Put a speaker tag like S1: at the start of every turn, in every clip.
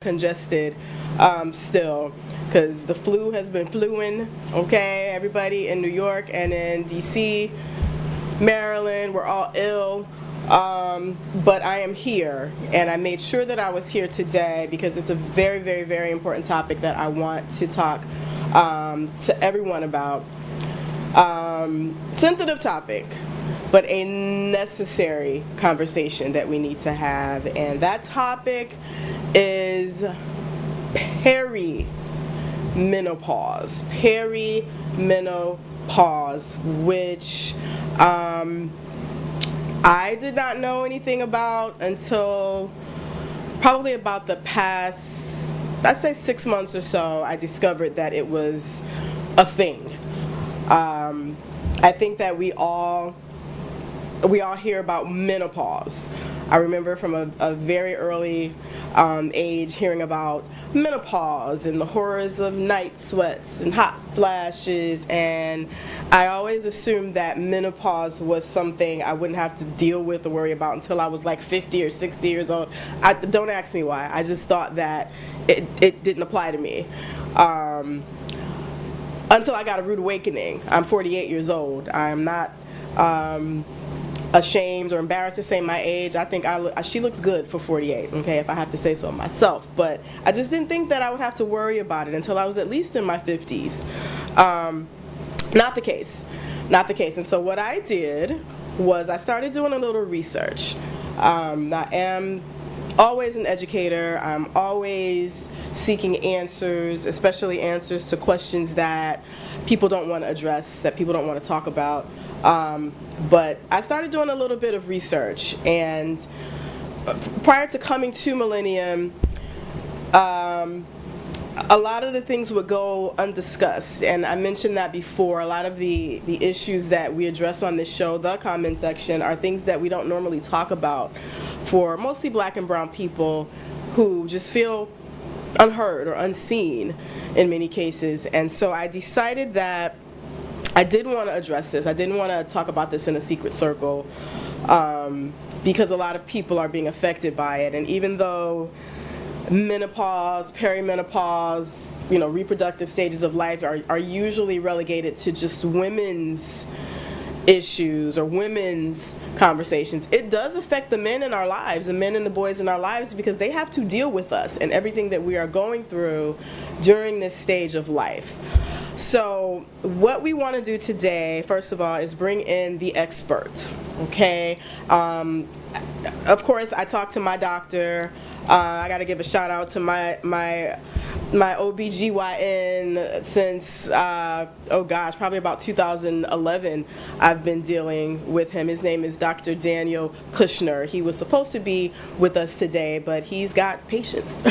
S1: congested still, because the flu has been fluing, okay? Everybody in New York and in DC, Maryland, we're all ill. But I am here, and I made sure that I was here today because it's a very, very, very important topic that I want to talk to everyone about. Sensitive topic, but a necessary conversation that we need to have, and that topic is perimenopause. Perimenopause, which I did not know anything about until probably about the past, I'd say 6 months or so. I discovered that it was a thing. I think that we all hear about menopause. I remember from a very early age hearing about menopause and the horrors of night sweats and hot flashes, and I always assumed that menopause was something I wouldn't have to deal with or worry about until I was like 50 or 60 years old. Don't ask me why. I just thought that it didn't apply to me. Until I got a rude awakening. I'm 48 years old. I'm not ashamed or embarrassed to say my age. I think she looks good for 48, okay, if I have to say so myself. But I just didn't think that I would have to worry about it until I was at least in my 50s. Not the case. Not the case. And so what I did was I started doing a little research. I am always an educator. I'm always seeking answers, especially answers to questions that people don't want to address, that people don't want to talk about. But I started doing a little bit of research, and prior to coming to Millennium, a lot of the things would go undiscussed, and I mentioned that before. A lot of the issues that we address on this show, the comment section, are things that we don't normally talk about for mostly black and brown people who just feel unheard or unseen in many cases. And so I decided that I did want to address this. I didn't want to talk about this in a secret circle because a lot of people are being affected by it. And even though menopause, perimenopause, reproductive stages of life are usually relegated to just women's issues or women's conversations, it does affect the men in our lives, the men and the boys in our lives, because they have to deal with us and everything that we are going through during this stage of life. So what we want to do today, first of all, is bring in the expert, okay? Of course, I talked to my doctor. I got to give a shout out to my OBGYN since, probably about 2011. I've been dealing with him. His name is Dr. Daniel Kushner. He was supposed to be with us today, but he's got patients.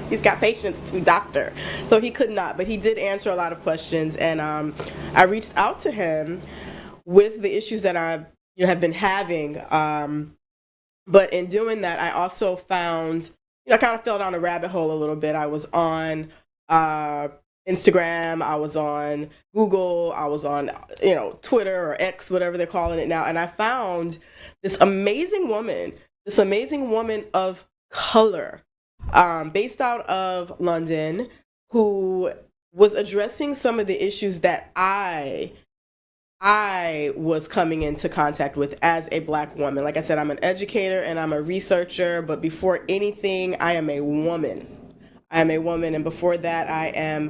S1: He's got patients to doctor, so he could not, but he did answer a lot of questions, and I reached out to him with the issues that I have been having, but in doing that, I also found, I kind of fell down a rabbit hole a little bit. I was on Instagram, I was on Google, I was on Twitter or X, whatever they're calling it now, and I found this amazing woman of color, based out of London, who was addressing some of the issues that I was coming into contact with as a black woman. Like I said, I'm an educator and I'm a researcher, but before anything, I am a woman. And before that, I am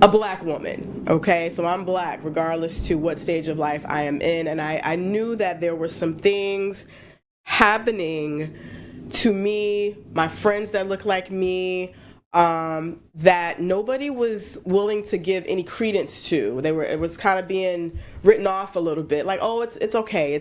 S1: a black woman, okay? So I'm black, regardless to what stage of life I am in, and I knew that there were some things happening to me, my friends that look like me, that nobody was willing to give any credence to. It was kind of being written off a little bit, like, oh, it's okay,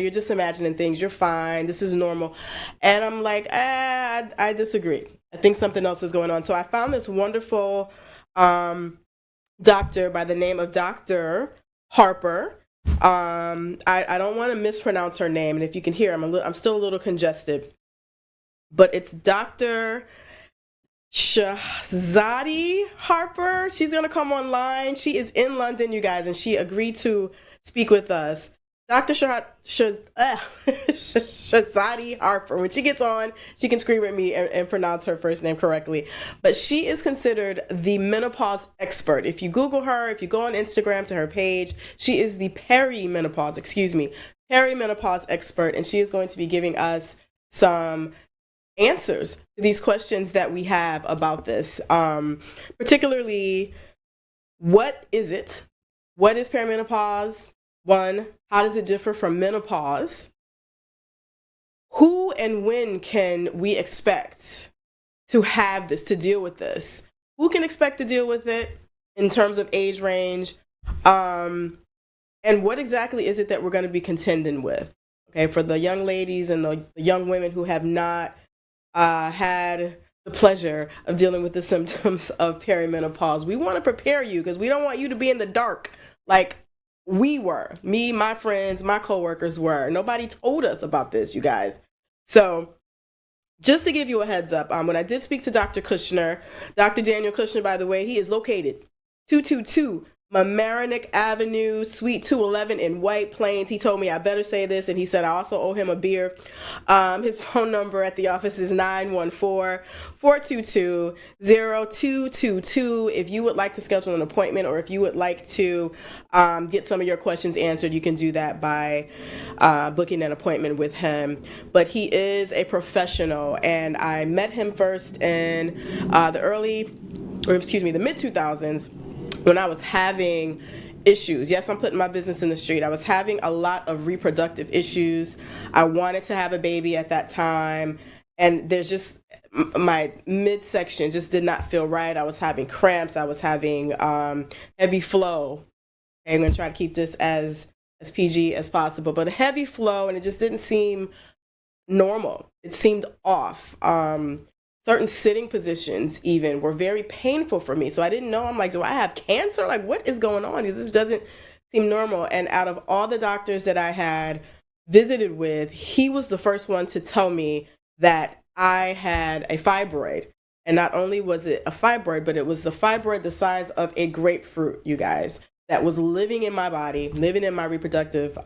S1: you're just imagining things, you're fine, this is normal. And I'm like, I disagree. I think something else is going on. So I found this wonderful doctor by the name of Dr. Harper. I don't want to mispronounce her name, and if you can hear, I'm still a little congested, but it's Dr. Shahzadi Harper. She's going to come online. She is in London, you guys, and she agreed to speak with us. Dr. Shazadi Harper. When she gets on, she can scream at me and pronounce her first name correctly. But she is considered the menopause expert. If you Google her, if you go on Instagram to her page, she is the perimenopause expert, and she is going to be giving us some answers to these questions that we have about this. Particularly, what is it? What is perimenopause? One, how does it differ from menopause? Who and when can we expect to have this, to deal with this? Who can expect to deal with it in terms of age range? And what exactly is it that we're going to be contending with? Okay, for the young ladies and the young women who have not had the pleasure of dealing with the symptoms of perimenopause, we want to prepare you because we don't want you to be in the dark like we were. Me, my friends, my coworkers were. Nobody told us about this, you guys. So just to give you a heads up, when I did speak to Dr. Kushner, Dr. Daniel Kushner, by the way, he is located 222 Mamaroneck Avenue, Suite 211 in White Plains. He told me I better say this, and he said I also owe him a beer. His phone number at the office is 914-422-0222. If you would like to schedule an appointment, or if you would like to get some of your questions answered, you can do that by booking an appointment with him. But he is a professional, and I met him first in the mid-2000s, when I was having issues. Yes, I'm putting my business in the street. I was having a lot of reproductive issues. I wanted to have a baby at that time, and there's just my midsection just did not feel right. I was having cramps. I was having heavy flow. Okay, I'm going to try to keep this as PG as possible, but a heavy flow, and it just didn't seem normal. It seemed off. Certain sitting positions even were very painful for me. So I didn't know. I'm like, do I have cancer? Like, what is going on? Because this doesn't seem normal. And out of all the doctors that I had visited with, he was the first one to tell me that I had a fibroid. And not only was it a fibroid, but it was the fibroid the size of a grapefruit, you guys, that was living in my body, living in my reproductive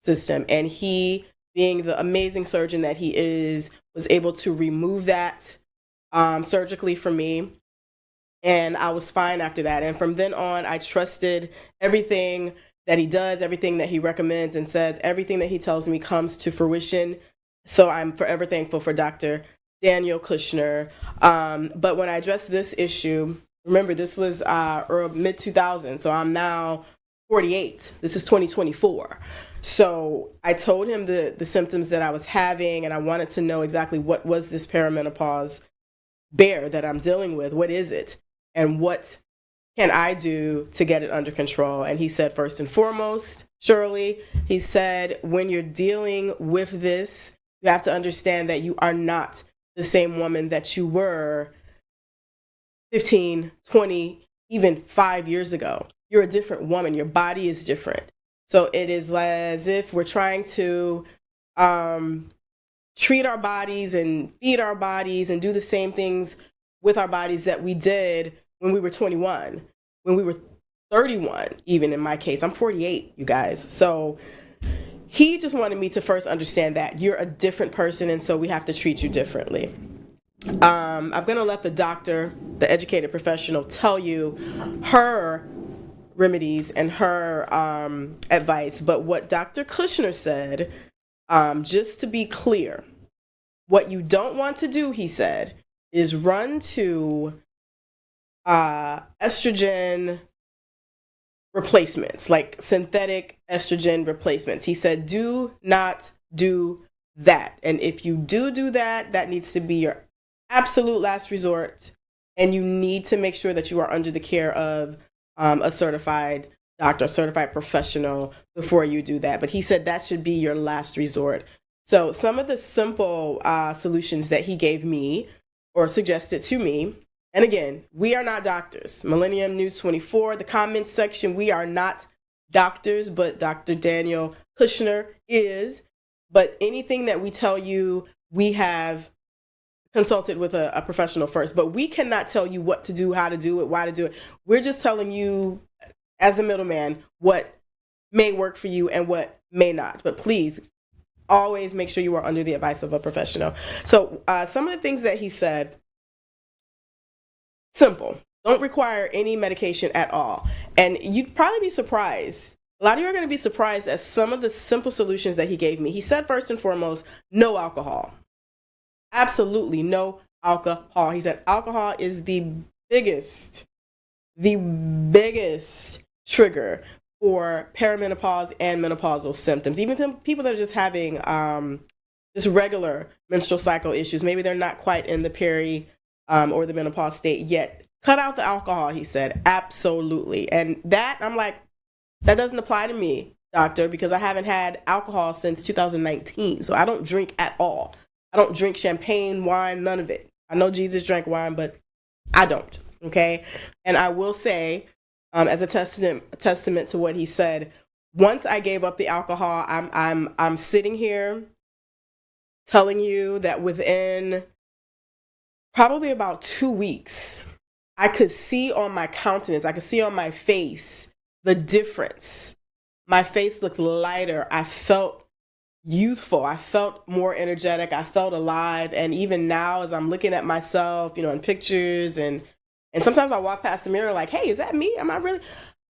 S1: system. And he, being the amazing surgeon that he is, was able to remove that surgically from me. And I was fine after that. And from then on, I trusted everything that he does, everything that he recommends and says, everything that he tells me comes to fruition. So I'm forever thankful for Dr. Daniel Kushner. But when I addressed this issue, remember, this was mid-2000s, so I'm now 48. This is 2024. So I told him the symptoms that I was having, and I wanted to know exactly what was this perimenopause bear that I'm dealing with. What is it? And what can I do to get it under control? And he said, first and foremost, Shirley, he said, when you're dealing with this, you have to understand that you are not the same woman that you were 15, 20, even 5 years ago. You're a different woman. Your body is different. So it is as if we're trying to treat our bodies and feed our bodies and do the same things with our bodies that we did when we were 21, when we were 31, even in my case. I'm 48, you guys. So he just wanted me to first understand that you're a different person, and so we have to treat you differently. I'm going to let the doctor, the educated professional, tell you her remedies and her advice. But what Dr. Kushner said, just to be clear, what you don't want to do, he said, is run to estrogen replacements, like synthetic estrogen replacements. He said, do not do that. And if you do that, that needs to be your absolute last resort. And you need to make sure that you are under the care of a certified doctor, a certified professional before you do that. But he said that should be your last resort. So some of the simple solutions that he gave me or suggested to me, and again, we are not doctors. Millennium News 24, the comments section, we are not doctors, but Dr. Daniel Kushner is. But anything that we tell you, we have consulted with a professional first. But we cannot tell you what to do, how to do it, why to do it. We're just telling you, as a middleman, what may work for you and what may not. But please always make sure you are under the advice of a professional. So some of the things that he said, simple. Don't require any medication at all. And you'd probably be surprised. A lot of you are going to be surprised at some of the simple solutions that he gave me. He said, first and foremost, no alcohol. Absolutely no alcohol. He said alcohol is the biggest trigger for perimenopause and menopausal symptoms. Even people that are just having just regular menstrual cycle issues, maybe they're not quite in the peri or the menopause state yet. Cut out the alcohol, he said. Absolutely. And that, I'm like, that doesn't apply to me, doctor, because I haven't had alcohol since 2019. So I don't drink at all. I don't drink champagne, wine, none of it. I know Jesus drank wine, but I don't. Okay. And I will say, as a testament to what he said, once I gave up the alcohol, I'm sitting here telling you that within probably about 2 weeks, I could see on my countenance, I could see on my face the difference. My face looked lighter. I felt youthful. I felt more energetic. I felt alive. And even now, as I'm looking at myself, in pictures and sometimes I walk past the mirror like, hey, is that me? Am I really?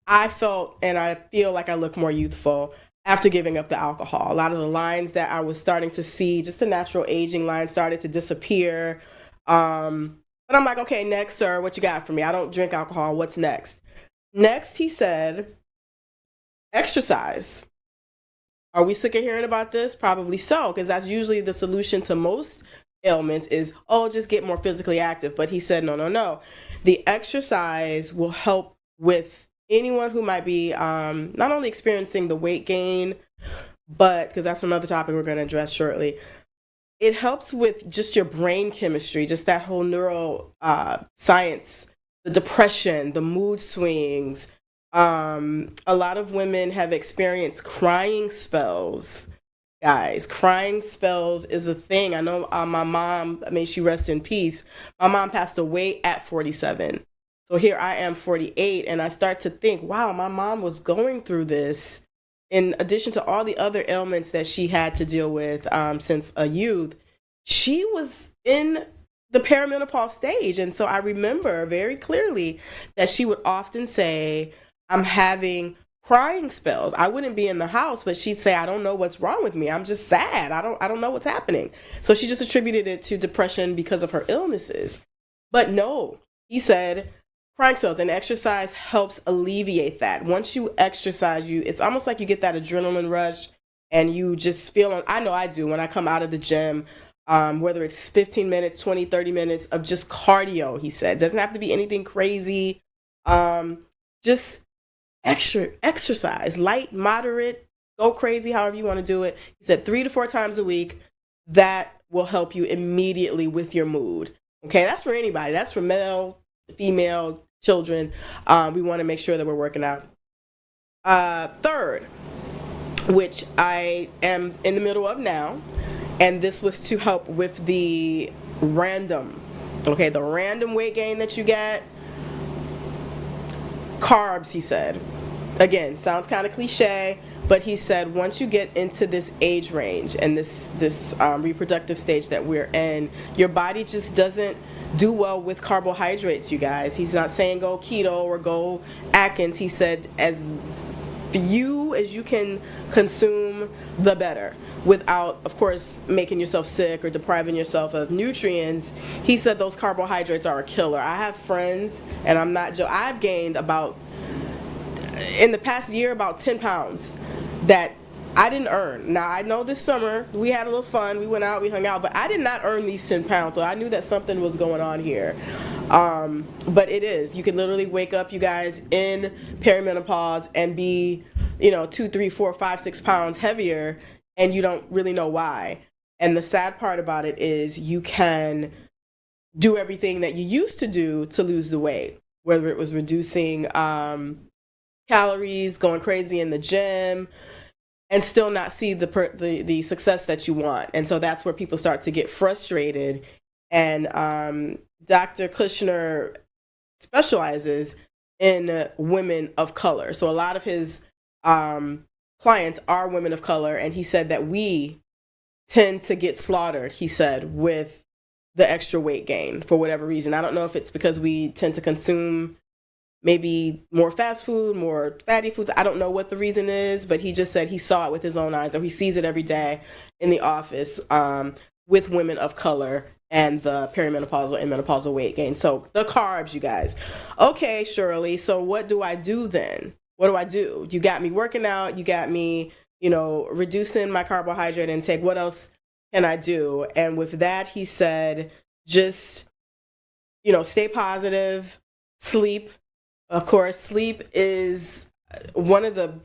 S1: I felt and I feel like I look more youthful after giving up the alcohol. A lot of the lines that I was starting to see, just the natural aging lines, started to disappear. But I'm like, okay, next, sir, what you got for me? I don't drink alcohol. What's next? Next, he said, exercise. Are we sick of hearing about this? Probably so, because that's usually the solution to most ailments is, just get more physically active. But he said, no. The exercise will help with anyone who might be not only experiencing the weight gain, but because that's another topic we're going to address shortly. It helps with just your brain chemistry, just that whole neural science, the depression, the mood swings. A lot of women have experienced crying spells. Guys, crying spells is a thing. I know my mom, may she rest in peace, my mom passed away at 47. So here I am, 48, and I start to think, wow, my mom was going through this in addition to all the other ailments that she had to deal with since a youth. She was in the perimenopause stage. And so I remember very clearly that she would often say, I'm having crying spells. I wouldn't be in the house, but she'd say, I don't know what's wrong with me. I'm just sad. I don't know what's happening. So she just attributed it to depression because of her illnesses. But no, he said, crying spells and exercise helps alleviate that. Once you exercise, it's almost like you get that adrenaline rush and you just feel, I know I do when I come out of the gym, whether it's 15 minutes, 20, 30 minutes of just cardio, he said. It doesn't have to be anything crazy. Just exercise, light, moderate, go crazy, however you want to do it. He said 3 to 4 times a week. That will help you immediately with your mood. Okay, that's for anybody. That's for male, female, children. We want to make sure that we're working out. Third, which I am in the middle of now, and this was to help with the random weight gain that you get. Carbs, he said. Again, sounds kind of cliche, but he said once you get into this age range and this reproductive stage that we're in, your body just doesn't do well with carbohydrates, you guys. He's not saying go keto or go Atkins. He said as few as you can consume, the better, without, of course, making yourself sick or depriving yourself of nutrients. He said those carbohydrates are a killer. I have friends, and I'm not joking, I've gained in the past year, about 10 pounds that I didn't earn. Now, I know this summer we had a little fun. We went out, we hung out, but I did not earn these 10 pounds, so I knew that something was going on here. But it is. You can literally wake up, you guys, in perimenopause and be, 2, 3, 4, 5, 6 pounds heavier, and you don't really know why. And the sad part about it is you can do everything that you used to do to lose the weight, whether it was reducing calories, going crazy in the gym, and still not see the success that you want. And so that's where people start to get frustrated. And Dr. Kushner specializes in women of color. So a lot of his clients are women of color, and he said that we tend to get slaughtered, he said, with the extra weight gain for whatever reason. I don't know if it's because we tend to consume maybe more fast food, more fatty foods. I don't know what the reason is, but he just said he saw it with his own eyes, or he sees it every day in the office with women of color and the perimenopausal and menopausal weight gain. So the carbs, you guys. Okay, Shirley, so what do I do then? What do I do? You got me working out. You got me, reducing my carbohydrate intake. What else can I do? And with that, he said, just, stay positive, sleep. Of course, sleep is one of the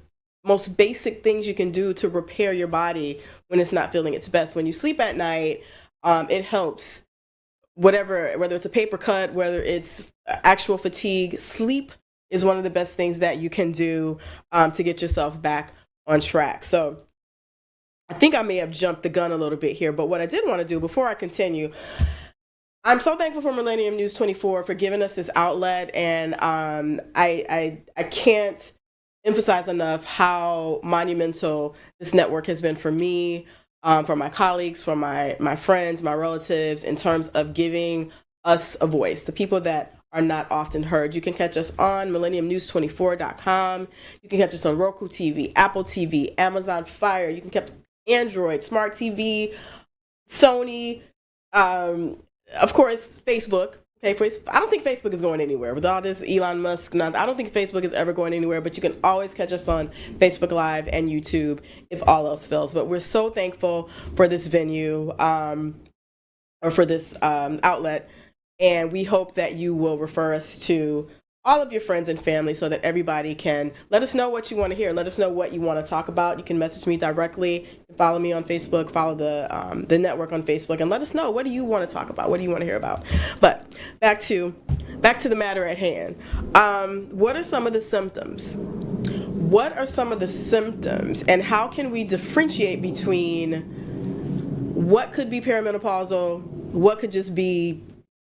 S1: most basic things you can do to repair your body when it's not feeling its best. When you sleep at night, it helps. Whether it's a paper cut, whether it's actual fatigue, sleep is one of the best things that you can do to get yourself back on track. So I think I may have jumped the gun a little bit here, but what I did want to do before I continue, I'm so thankful for Millennium News 24 for giving us this outlet, and I can't emphasize enough how monumental this network has been for me, for my colleagues, for my friends, my relatives, in terms of giving us a voice, the people that are not often heard. You can catch us on millenniumnews24.com. You can catch us on Roku TV, Apple TV, Amazon Fire. You can catch Android, Smart TV, Sony, of course, Facebook. Okay, I don't think Facebook is going anywhere with all this Elon Musk. I don't think Facebook is ever going anywhere, but you can always catch us on Facebook Live and YouTube if all else fails. But we're so thankful for this venue, or for this outlet, and we hope that you will refer us to all of your friends and family so that everybody can let us know what you want to hear. Let us know what you want to talk about. You can message me directly. Follow me on Facebook. Follow the network on Facebook, and let us know, what do you want to talk about? What do you want to hear about? But back to the matter at hand. What are some of the symptoms? What are some of the symptoms, and how can we differentiate between what could be perimenopausal, what could just be,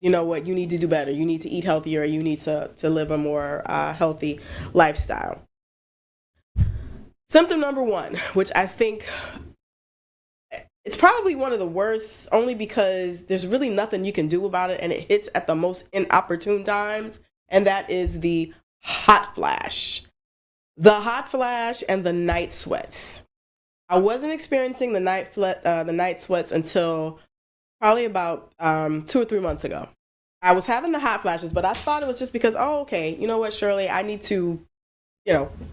S1: what you need to do better, you need to eat healthier, you need to live a more healthy lifestyle. Symptom number one, which I think it's probably one of the worst, only because there's really nothing you can do about it, and it hits at the most inopportune times, and that is the hot flash. The hot flash and the night sweats. I wasn't experiencing the night sweats until probably about 2 or 3 months ago. I was having the hot flashes, but I thought it was just because, okay, you know what, Shirley, I need to,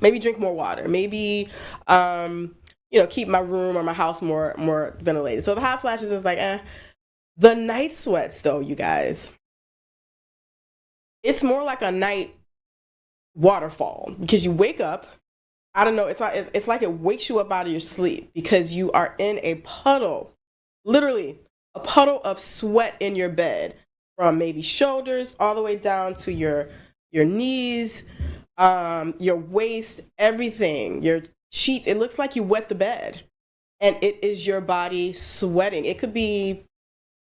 S1: maybe drink more water, maybe, keep my room or my house more ventilated. So the hot flashes is like, The night sweats, though, you guys, it's more like a night waterfall, because you wake up. I don't know. It's like it wakes you up out of your sleep, because you are in a puddle, literally a puddle of sweat in your bed, from maybe shoulders all the way down to your knees, your waist, everything, your sheets. It looks like you wet the bed, and it is your body sweating. It could be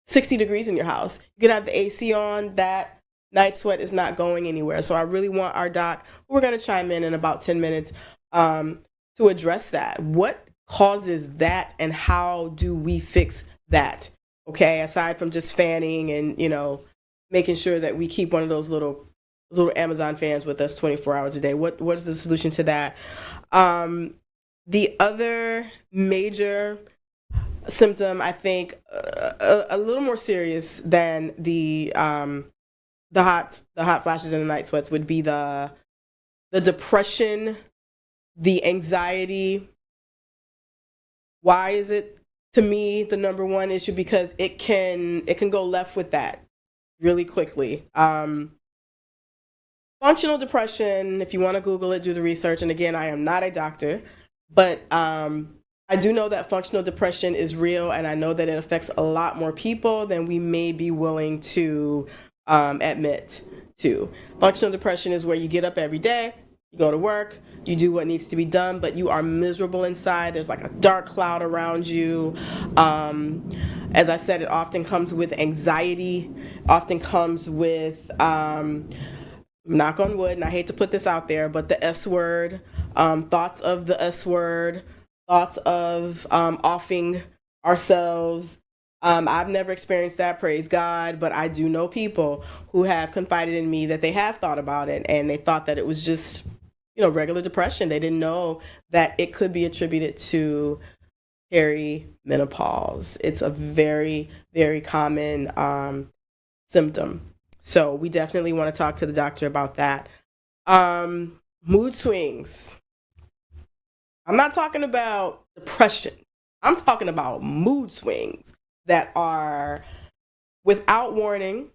S1: 60 degrees in your house. You could have the AC on. That night sweat is not going anywhere. So I really want our doc, who we're going to chime in about 10 minutes, to address that. What causes that, and how do we fix that? Okay, aside from just fanning and, making sure that we keep one of those little Amazon fans with us 24 hours a day. What is the solution to that? The other major symptom, I think, a little more serious than the hot flashes and the night sweats, would be the depression, the anxiety. Why is it, to me, the number one issue? Because it can go left with that really quickly. Functional depression, if you want to Google it, do the research. And again, I am not a doctor, but I do know that functional depression is real, and I know that it affects a lot more people than we may be willing to admit to. Functional depression is where you get up every day, you go to work, you do what needs to be done, but you are miserable inside. There's like a dark cloud around you. As I said, it often comes with anxiety, often comes with knock on wood, and I hate to put this out there, but the S word, thoughts of the S word, thoughts of offing ourselves. I've never experienced that, praise God, but I do know people who have confided in me that they have thought about it, and they thought that it was just, regular depression. They didn't know that it could be attributed to perimenopause. It's a very, very common symptom. So we definitely want to talk to the doctor about that. Mood swings. I'm not talking about depression. I'm talking about mood swings that are without warning.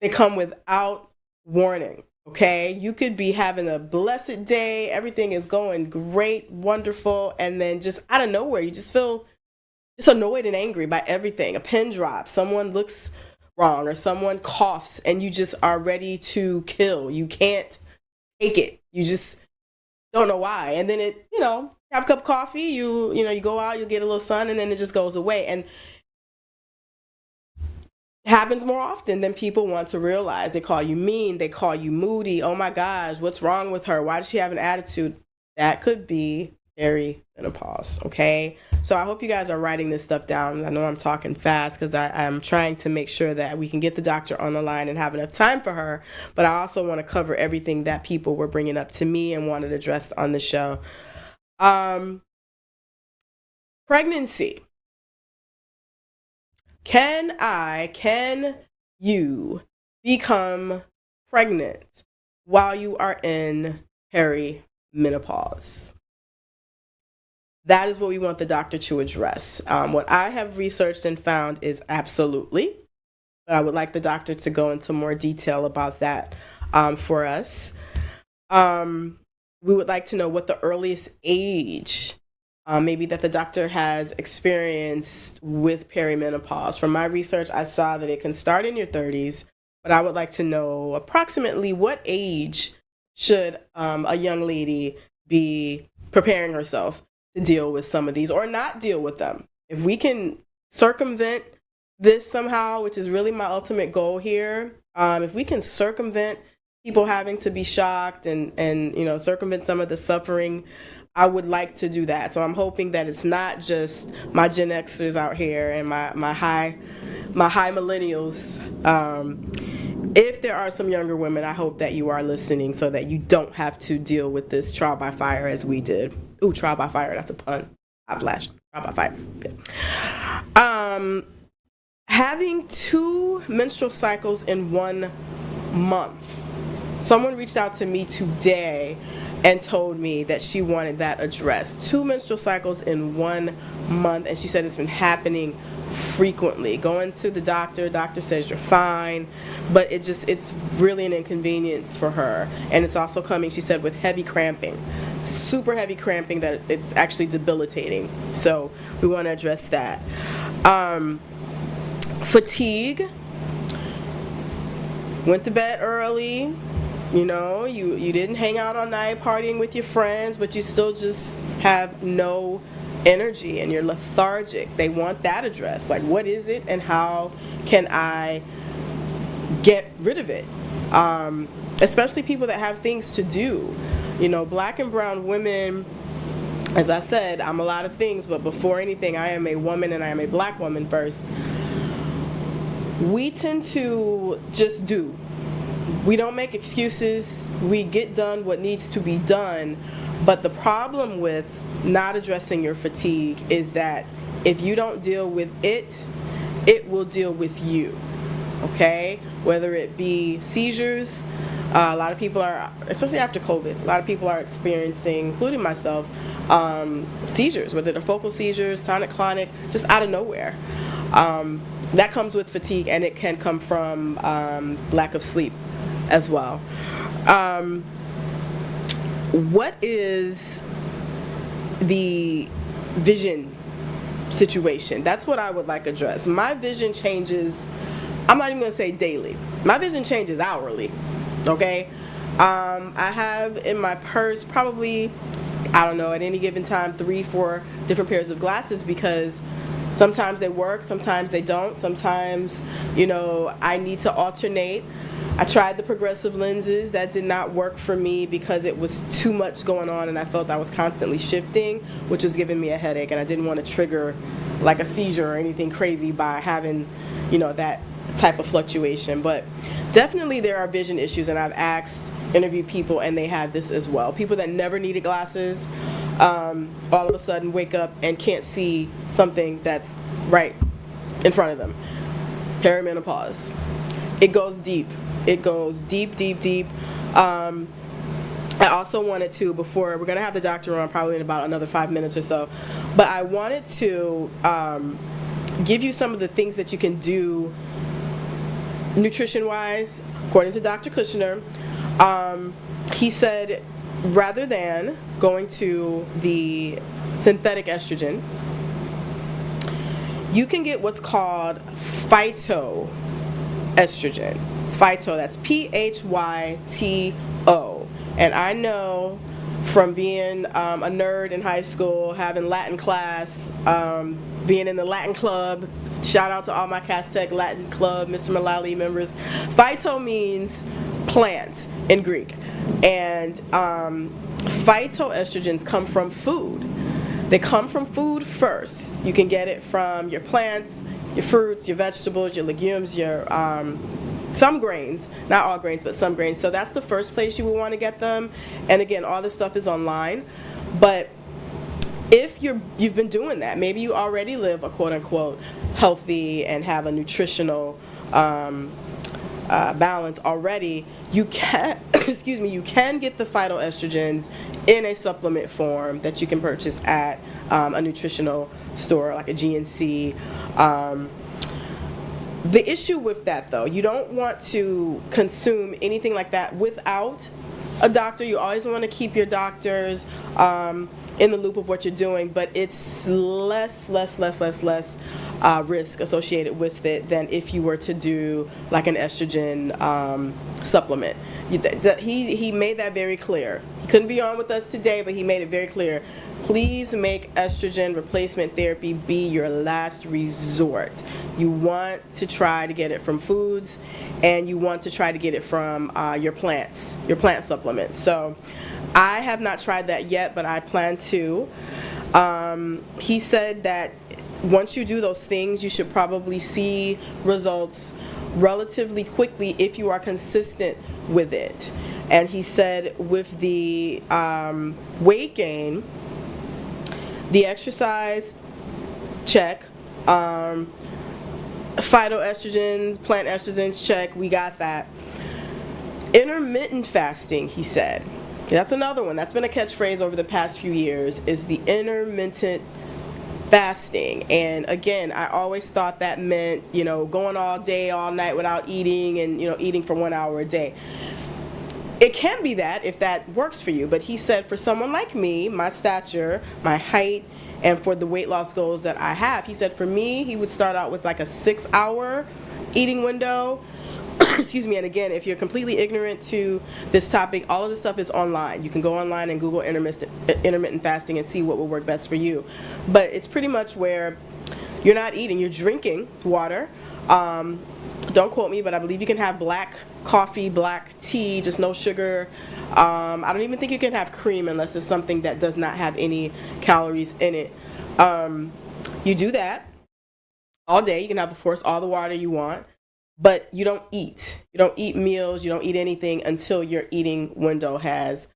S1: They come without warning. Okay, you could be having a blessed day, everything is going great, wonderful, and then just out of nowhere, you just feel just annoyed and angry by everything. A pin drops, someone looks wrong, or someone coughs, and you just are ready to kill. You can't take it. You just don't know why. And then have a cup of coffee, you go out, you get a little sun, and then it just goes away. And happens more often than people want to realize. They call you mean, they call you moody. Oh my gosh, what's wrong with her? Why does she have an attitude? That could be perimenopause, okay? So I hope you guys are writing this stuff down. I know I'm talking fast because I'm trying to make sure that we can get the doctor on the line and have enough time for her, but I also want to cover everything that people were bringing up to me and wanted addressed on the show. Pregnancy. Can you become pregnant while you are in perimenopause? That is what we want the doctor to address. What I have researched and found is absolutely, but I would like the doctor to go into more detail about that for us. We would like to know what the earliest age maybe that the doctor has experienced with perimenopause. From my research, I saw that it can start in your 30s, but I would like to know approximately what age should a young lady be preparing herself to deal with some of these or not deal with them. If we can circumvent this somehow, which is really my ultimate goal here, if we can circumvent people having to be shocked and circumvent some of the suffering, I would like to do that. So I'm hoping that it's not just my Gen Xers out here and my high millennials. If there are some younger women, I hope that you are listening so that you don't have to deal with this trial by fire as we did. Ooh, trial by fire, that's a pun. I flashed. Trial by fire. Yeah. Having 2 menstrual cycles in 1 month. Someone reached out to me today and told me that she wanted that addressed. 2 menstrual cycles in 1 month, and she said it's been happening frequently. Going to the doctor says you're fine, but it's really an inconvenience for her. And it's also coming, she said, with heavy cramping. Super heavy cramping that it's actually debilitating. So we want to address that. Fatigue. Went to bed early. You didn't hang out all night partying with your friends, but you still just have no energy and you're lethargic. They want that addressed. Like, what is it and how can I get rid of it? Especially people that have things to do. Black and brown women, as I said, I'm a lot of things, but before anything, I am a woman and I am a black woman first. We tend to just do. We don't make excuses. We get done what needs to be done. But the problem with not addressing your fatigue is that if you don't deal with it, it will deal with you. Okay? Whether it be seizures, a lot of people are, especially after COVID, a lot of people are experiencing, including myself, seizures, whether they're focal seizures, tonic-clonic, just out of nowhere. That comes with fatigue, and it can come from lack of sleep as well. What is the vision situation? That's what I would like addressed. My vision changes, I'm not even going to say daily. My vision changes hourly, okay? I have in my purse probably, I don't know, at any given time, 3-4 different pairs of glasses because sometimes they work, sometimes they don't. Sometimes, I need to alternate. I tried the progressive lenses. That did not work for me because it was too much going on and I felt I was constantly shifting, which was giving me a headache, and I didn't want to trigger like a seizure or anything crazy by having, that type of fluctuation. But definitely there are vision issues, and I've interviewed people and they have this as well. People that never needed glasses, all of a sudden wake up and can't see something that's right in front of them. Perimenopause. It goes deep. It goes deep, deep, deep. I also wanted to, before we're going to have the doctor on probably in about another 5 minutes or so, but I wanted to give you some of the things that you can do nutrition-wise, according to Dr. Kushner. He said, rather than going to the synthetic estrogen, you can get what's called phytoestrogen. Phyto, that's Phyto. And I know from being a nerd in high school, having Latin class, being in the Latin club, shout out to all my Castech Latin club, Mr. Mullally members, phyto means plant in Greek. And phytoestrogens come from food. They come from food first. You can get it from your plants, your fruits, your vegetables, your legumes, your some grains, not all grains, but some grains. So that's the first place you would want to get them. And again, all this stuff is online. But if you've been doing that, maybe you already live a quote-unquote healthy and have a nutritional balance already, you can you can get the phytoestrogens in a supplement form that you can purchase at a nutritional store like a GNC. The issue with that, though, you don't want to consume anything like that without a doctor. You always want to keep your doctors in the loop of what you're doing, but it's less risk associated with it than if you were to do like an estrogen supplement. He made that very clear. He couldn't be on with us today, but he made it very clear. Please make estrogen replacement therapy be your last resort. You want to try to get it from foods, and you want to try to get it from your plant supplements. So I have not tried that yet, but I plan to. He said that once you do those things, you should probably see results relatively quickly if you are consistent with it. And he said with the weight gain, the exercise, check. Phytoestrogens, plant estrogens, check. We got that. Intermittent fasting, he said. That's another one. That's been a catchphrase over the past few years, is the intermittent fasting. And again, I always thought that meant, going all day, all night without eating and, eating for 1 hour a day. It can be that if that works for you, but he said for someone like me, my stature, my height, and for the weight loss goals that I have, he said for me, he would start out with like a 6-hour eating window. Excuse me, and again, if you're completely ignorant to this topic, all of this stuff is online. You can go online and Google intermittent fasting and see what will work best for you. But it's pretty much where you're not eating, you're drinking water. Don't quote me, but I believe you can have black coffee, black tea, just no sugar. I don't even think you can have cream unless it's something that does not have any calories in it. You do that all day. You can have, of course, all the water you want, but you don't eat. You don't eat meals. You don't eat anything until your eating window has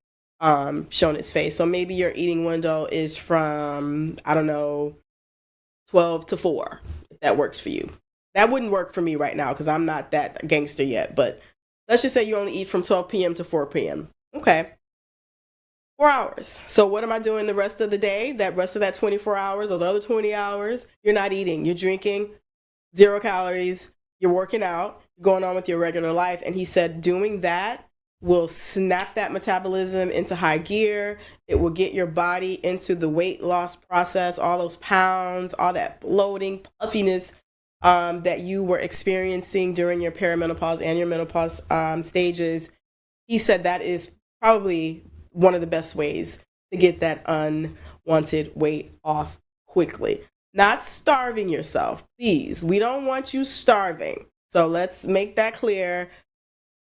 S1: shown its face. So maybe your eating window is from, 12 to 4, if that works for you. That wouldn't work for me right now because I'm not that gangster yet, but let's just say you only eat from 12 p.m. to 4 p.m. Okay. 4 hours. So what am I doing the rest of the day? That rest of that 24 hours, those other 20 hours, you're not eating. You're drinking, 0 calories, you're working out, going on with your regular life. And he said doing that will snap that metabolism into high gear. It will get your body into the weight loss process, all those pounds, all that bloating, puffiness that you were experiencing during your perimenopause and your menopause stages. He said that is probably one of the best ways to get that unwanted weight off quickly. Not starving yourself, please. We don't want you starving. So let's make that clear.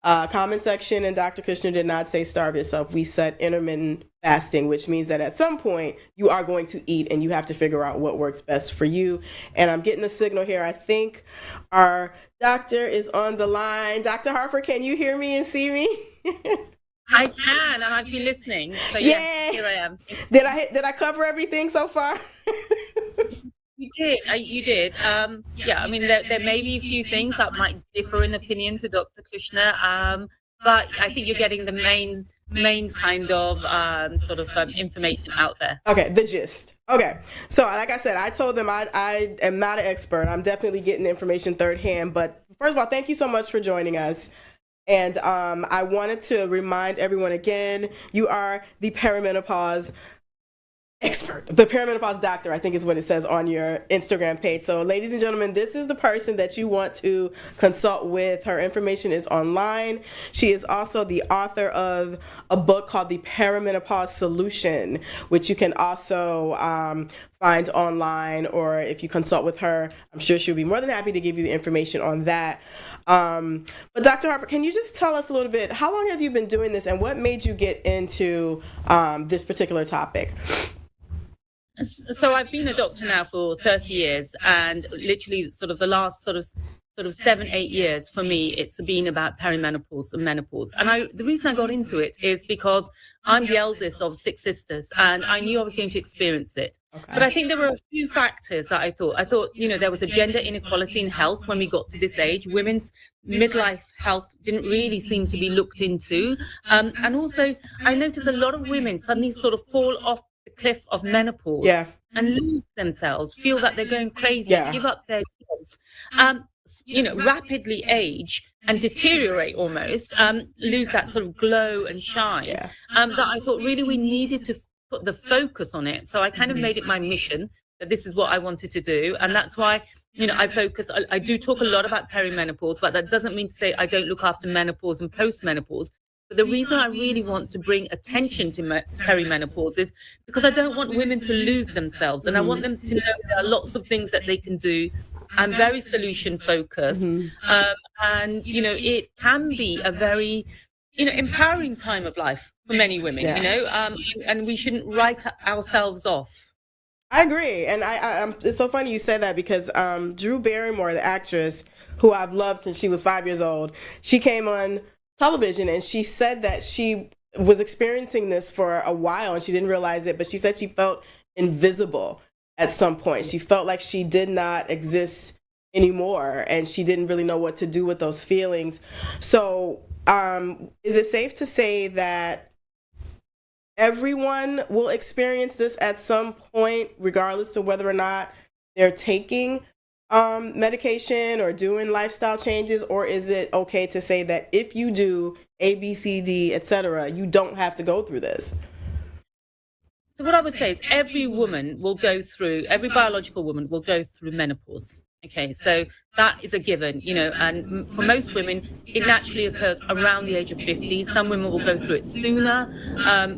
S1: Comment section and Dr. Kushner did not say starve yourself. We said intermittent fasting, which means that at some point you are going to eat and you have to figure out what works best for you. And I'm getting a signal here. I think our doctor is on the line. Dr. Harper, can you hear me and see me?
S2: I can, and I've been listening. So yes, here I am.
S1: Did I cover everything so far?
S2: You did. You did. Yeah, I mean, there may be a few things that might differ in opinion to Dr. Kushner, but I think you're getting the main kind of information out there.
S1: Okay, the gist. Okay, so like I said, I told them I am not an expert. I'm definitely getting the information third hand. But first of all, thank you so much for joining us. And I wanted to remind everyone again, you are the perimenopause expert, the perimenopause doctor, I think is what it says on your Instagram page. So ladies and gentlemen, this is the person that you want to consult with. Her information is online. She is also the author of a book called The Perimenopause Solution, which you can also find online, or if you consult with her, I'm sure she'll be more than happy to give you the information on that. But Dr. Harper, can you just tell us a little bit, how long have you been doing this and what made you get into this particular topic?
S2: So I've been a doctor now for 30 years, and literally sort of the last sort of 7-8 years for me, it's been about perimenopause and menopause. And the reason I got into it is because I'm the eldest of 6 sisters, and I knew I was going to experience it. Okay. But I think there were a few factors that I thought, there was a gender inequality in health when we got to this age. Women's midlife health didn't really seem to be looked into. And also I noticed a lot of women suddenly sort of fall off the cliff of menopause and lose themselves, feel that they're going crazy, give up their jobs, rapidly age and deteriorate almost, lose that sort of glow and shine, that I thought really we needed to put the focus on it. So I kind of made it my mission that this is what I wanted to do. And that's why, I do talk a lot about perimenopause, but that doesn't mean to say I don't look after menopause and postmenopause. But the reason I really want to bring attention to perimenopause is because I don't want women to lose themselves, and I want them to know there are lots of things that they can do. I'm very solution focused, and it can be a very empowering time of life for many women. And we shouldn't write ourselves off.
S1: I agree, and I'm it's so funny you say that because Drew Barrymore, the actress who I've loved since she was 5 years old, she came on television and she said that she was experiencing this for a while and she didn't realize it, but she said she felt invisible at some point. She felt like she did not exist anymore and she didn't really know what to do with those feelings. So is it safe to say that everyone will experience this at some point, regardless of whether or not they're taking medication or doing lifestyle changes, or is it okay to say that if you do A, B, C, D, etc., you don't have to go through this?
S2: So what I would say is every biological woman will go through menopause. Okay, so that is a given, and for most women, it naturally occurs around the age of 50. Some women will go through it sooner.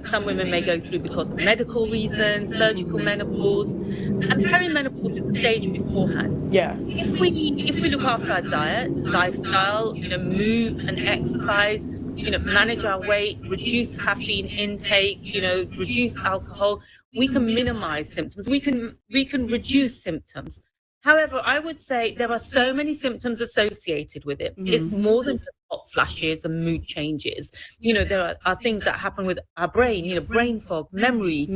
S2: Some women may go through because of medical reasons, surgical menopause, and perimenopause is the stage beforehand.
S1: Yeah.
S2: If we look after our diet, lifestyle, move and exercise, manage our weight, reduce caffeine intake, reduce alcohol, we can minimize symptoms. We can reduce symptoms. However, I would say there are so many symptoms associated with it. It's more than just hot flashes and mood changes. There are things that happen with our brain, brain fog, memory,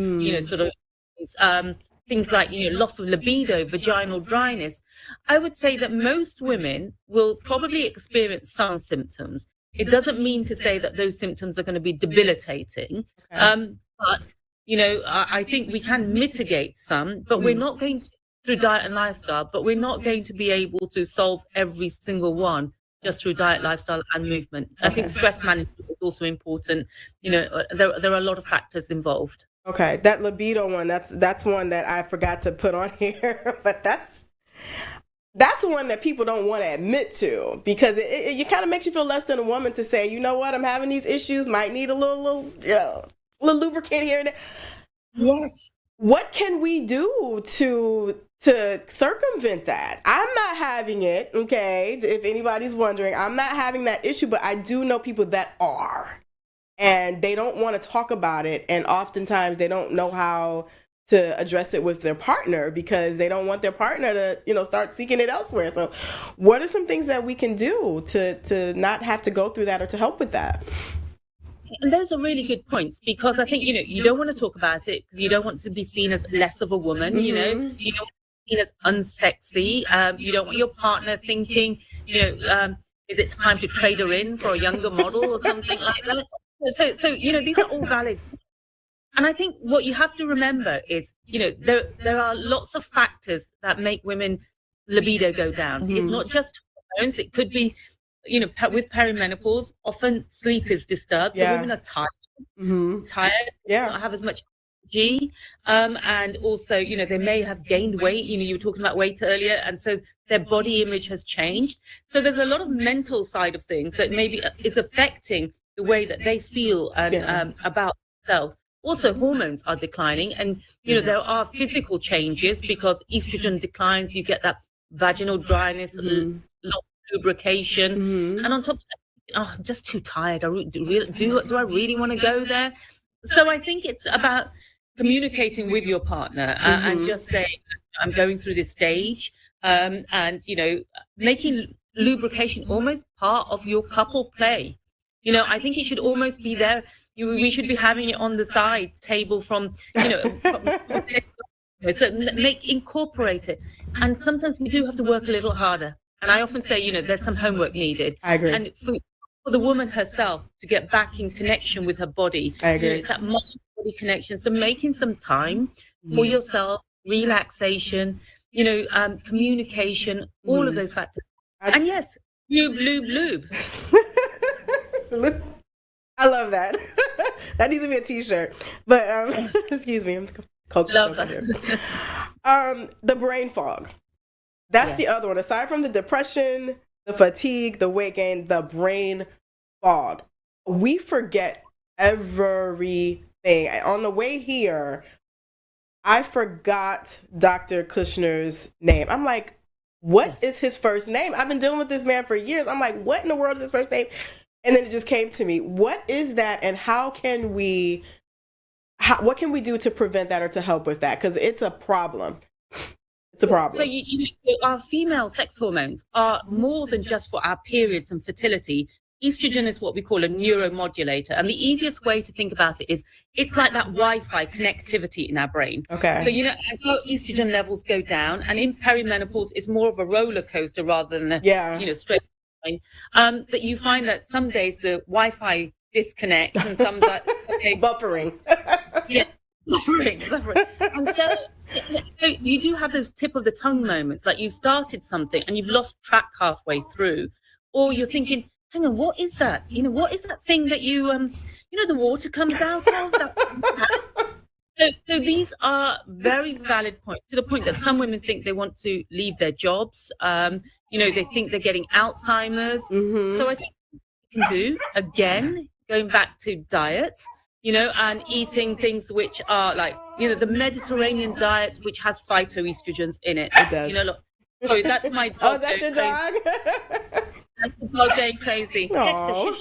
S2: things like, loss of libido, vaginal dryness. I would say that most women will probably experience some symptoms. It doesn't mean to say that those symptoms are going to be debilitating. But, I think we can mitigate some, but we're not going to, through diet and lifestyle, but we're not going to be able to solve every single one just through diet, lifestyle, and movement. I think stress management is also important. There are a lot of factors involved.
S1: Okay, that libido one, that's one that I forgot to put on here, but that's one that people don't want to admit to, because it kind of makes you feel less than a woman to say, you know what, I'm having these issues, might need a little lubricant here and there.
S2: Yes.
S1: What can we do to to circumvent that. I'm not having it, okay? If anybody's wondering, I'm not having that issue, but I do know people that are. And they don't want to talk about it, and oftentimes they don't know how to address it with their partner because they don't want their partner to, start seeking it elsewhere. So what are some things that we can do to not have to go through that or to help with that?
S2: And those are really good points, because I think, you don't want to talk about it because you don't want to be seen as less of a woman, you don't want to be seen as unsexy. You don't want your partner thinking, is it time to trade her in for a younger model or something like that? So these are all valid. And I think what you have to remember is, there are lots of factors that make women libido go down. It's not just hormones. It could be, with perimenopause, often sleep is disturbed. So women are tired, not have as much energy. And also, they may have gained weight. You were talking about weight earlier. And so their body image has changed. So there's a lot of mental side of things that maybe is affecting the way that they feel and about themselves. Also, hormones are declining, and there are physical changes because estrogen declines. You get that vaginal dryness, loss of lubrication, and on top of that, I'm just too tired. Do I really want to go there? So I think it's about communicating with your partner and just saying, I'm going through this stage, and making lubrication almost part of your couple play. I think it should almost be there. We should be having it on the side table so incorporate it. And sometimes we do have to work a little harder. And I often say, there's some homework needed.
S1: I agree.
S2: And for the woman herself to get back in connection with her body.
S1: I agree.
S2: It's that mind-body connection. So making some time for yourself, relaxation, communication, all of those factors. And yes, lube.
S1: I love that. That needs to be a t-shirt. But excuse me, I'm
S2: love that.
S1: The brain fog. That's the other one. Aside from the depression, the fatigue, the weight gain, the brain fog. We forget everything. On the way here, I forgot Dr. Kushner's name. I'm like, what is his first name? I've been dealing with this man for years. I'm like, what in the world is his first name? And then it just came to me. What is that, and what can we do to prevent that or to help with that? Because it's a problem. It's a problem.
S2: So, so our female sex hormones are more than just for our periods and fertility. Estrogen is what we call a neuromodulator. And the easiest way to think about it is it's like that Wi-Fi connectivity in our brain.
S1: Okay.
S2: So, as our estrogen levels go down, and in perimenopause, it's more of a roller coaster rather than a straight line, that you find that some days the Wi-Fi disconnects and some
S1: buffering.
S2: Buffering. And so you do have those tip of the tongue moments, like you started something and you've lost track halfway through, or you're thinking, hang on, what is that? What is that thing that the water comes out of? So these are very valid points, to the point that some women think they want to leave their jobs. They think they're getting Alzheimer's. So I think what we can do, again, going back to diet, and eating things which are like, the Mediterranean diet, which has phytoestrogens in it.
S1: It does.
S2: Look, sorry, that's my dog.
S1: Oh, that's your dog?
S2: That's the dog going crazy. Dexter,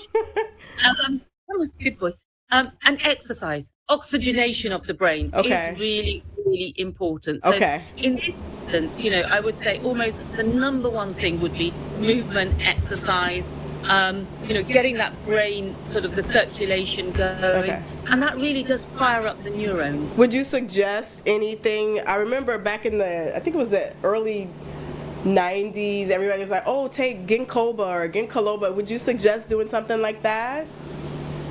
S2: good boy. And exercise, oxygenation of the brain is really, really important. So in this instance, I would say almost the number one thing would be movement, exercise, getting that brain, sort of the circulation going. And that really does fire up the neurons.
S1: Would you suggest anything? I remember back in I think it was the early 90s, everybody was like, oh, take ginkgo or ginkgo. Would you suggest doing something like that?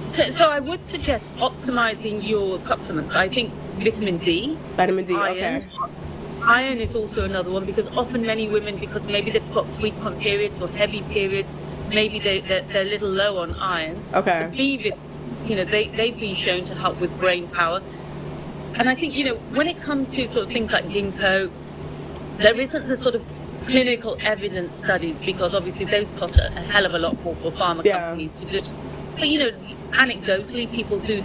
S2: So I would suggest optimizing your supplements. I think vitamin D,
S1: iron.
S2: Okay. Iron is also another one, because often many women, because maybe they've got frequent periods or heavy periods, maybe they're a little low on iron.
S1: Okay.
S2: The B vitamins, they've been shown to help with brain power. And I think, when it comes to sort of things like ginkgo, there isn't the sort of clinical evidence studies, because obviously those cost a hell of a lot more for pharma companies to do. But anecdotally, people do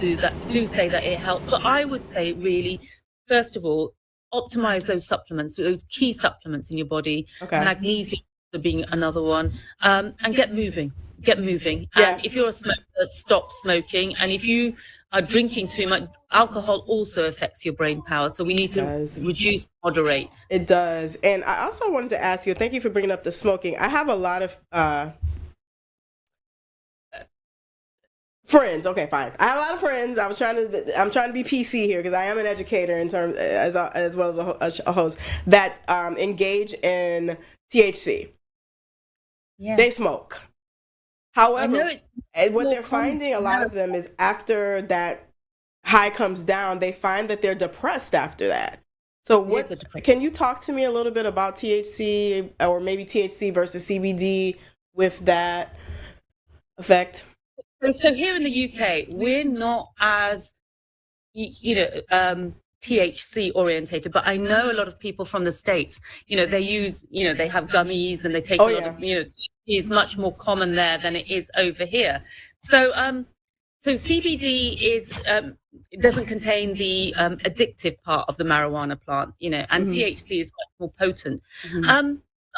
S2: say that it helps. But I would say, really, first of all, optimize those supplements, those key supplements in your body,
S1: Okay.
S2: magnesium being another one, and get moving. Get moving.
S1: Yeah.
S2: And if you're a smoker, stop smoking. And if you are drinking too much, alcohol also affects your brain power. So we need to reduce, moderate.
S1: It does. And I also wanted to ask you, thank you for bringing up the smoking. I have a lot of friends. Okay, fine. I have a lot of friends. I'm trying to be PC here because I am an educator in terms as well as a host that engage in THC. Yeah. They smoke. However, what they're finding, a lot of them, is after that high comes down, they find that they're depressed after that. So can you talk to me a little bit about THC, or maybe THC versus CBD with that effect?
S2: So here in the UK, we're not as, THC orientated, but I know a lot of people from the States, they use, they have gummies and they take a lot of, THC is much more common there than it is over here. So, so CBD it doesn't contain the addictive part of the marijuana plant, and THC is much more potent.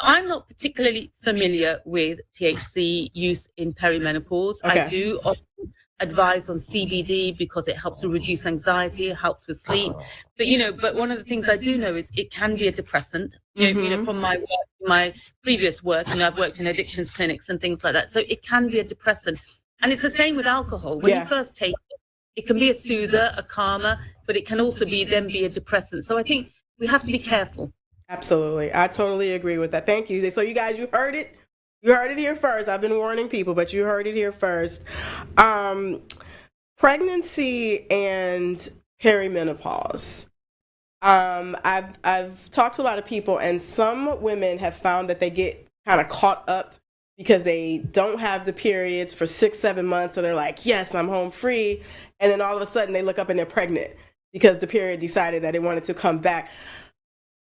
S2: I'm not particularly familiar with THC use in perimenopause. Okay. I do often advise on CBD because it helps to reduce anxiety, it helps with sleep. But one of the things I do know is it can be a depressant. From my work, my previous work, I've worked in addictions clinics and things like that. So it can be a depressant. And it's the same with alcohol. When you first take it, it can be a soother, a calmer, but it can also be a depressant. So I think we have to be careful.
S1: Absolutely. I totally agree with that. Thank you. So you guys, you heard it. You heard it here first. I've been warning people, but you heard it here first. Pregnancy and perimenopause. I've talked to a lot of people, and some women have found that they get kind of caught up because they don't have the periods for 6-7 months. So they're like, yes, I'm home free. And then all of a sudden they look up and they're pregnant because the period decided that it wanted to come back.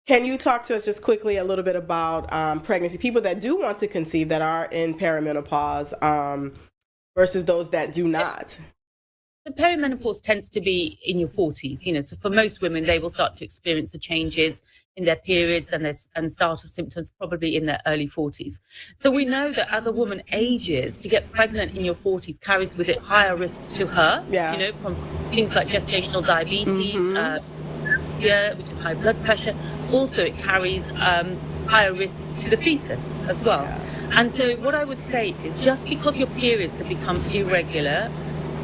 S1: Can you talk to us just quickly a little bit about pregnancy, people that do want to conceive that are in perimenopause versus those that do not?
S2: The perimenopause tends to be in your 40s, so for most women, they will start to experience the changes in their periods and start of symptoms probably in their early 40s. So we know that as a woman ages, to get pregnant in your 40s carries with it higher risks to her, from things like gestational diabetes, which is high blood pressure. Also, it carries higher risk to the fetus as well. And so what I would say is just because your periods have become irregular,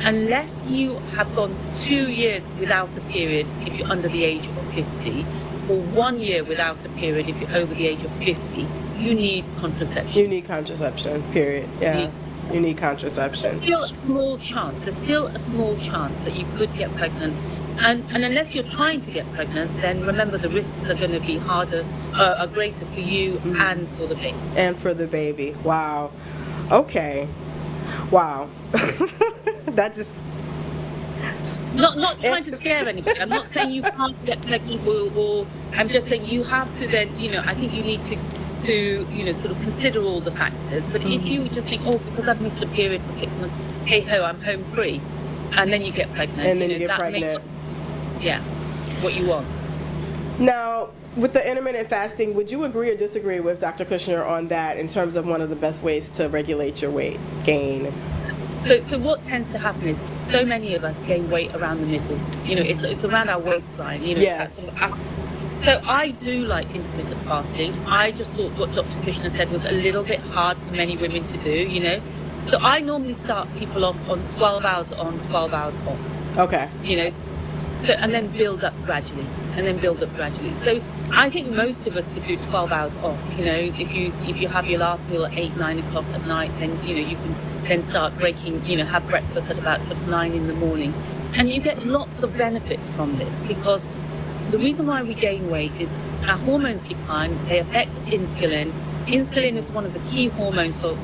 S2: unless you have gone 2 years without a period if you're under the age of 50, or 1 year without a period if you're over the age of 50, you need contraception.
S1: You need contraception, period. Yeah. You need contraception.
S2: There's still a small chance that you could get pregnant. And unless you're trying to get pregnant, then remember the risks are going to be are greater for you and for the baby.
S1: And for the baby. Wow. Okay. Wow. That just...
S2: Not trying to scare anybody. I'm not saying you can't get pregnant or I'm just saying you have to then, I think you need to sort of consider all the factors. But if you just think, because I've missed a period for 6 months, hey ho, I'm home free. And then you get pregnant.
S1: And then you get pregnant.
S2: What you want.
S1: Now, with the intermittent fasting, would you agree or disagree with Dr. Kushner on that in terms of one of the best ways to regulate your weight gain?
S2: So what tends to happen is so many of us gain weight around the middle. It's around our waistline.
S1: Yes.
S2: So I do like intermittent fasting. I just thought what Dr. Kushner said was a little bit hard for many women to do. So I normally start people off on 12 hours on, 12 hours off.
S1: Okay.
S2: So and then build up gradually. So I think most of us could do 12 hours off. If you have your last meal at 8-9 o'clock at night, then you can then start breaking. Have breakfast at about sort of 9 in the morning, and you get lots of benefits from this because the reason why we gain weight is our hormones decline. They affect insulin. Insulin is one of the key hormones for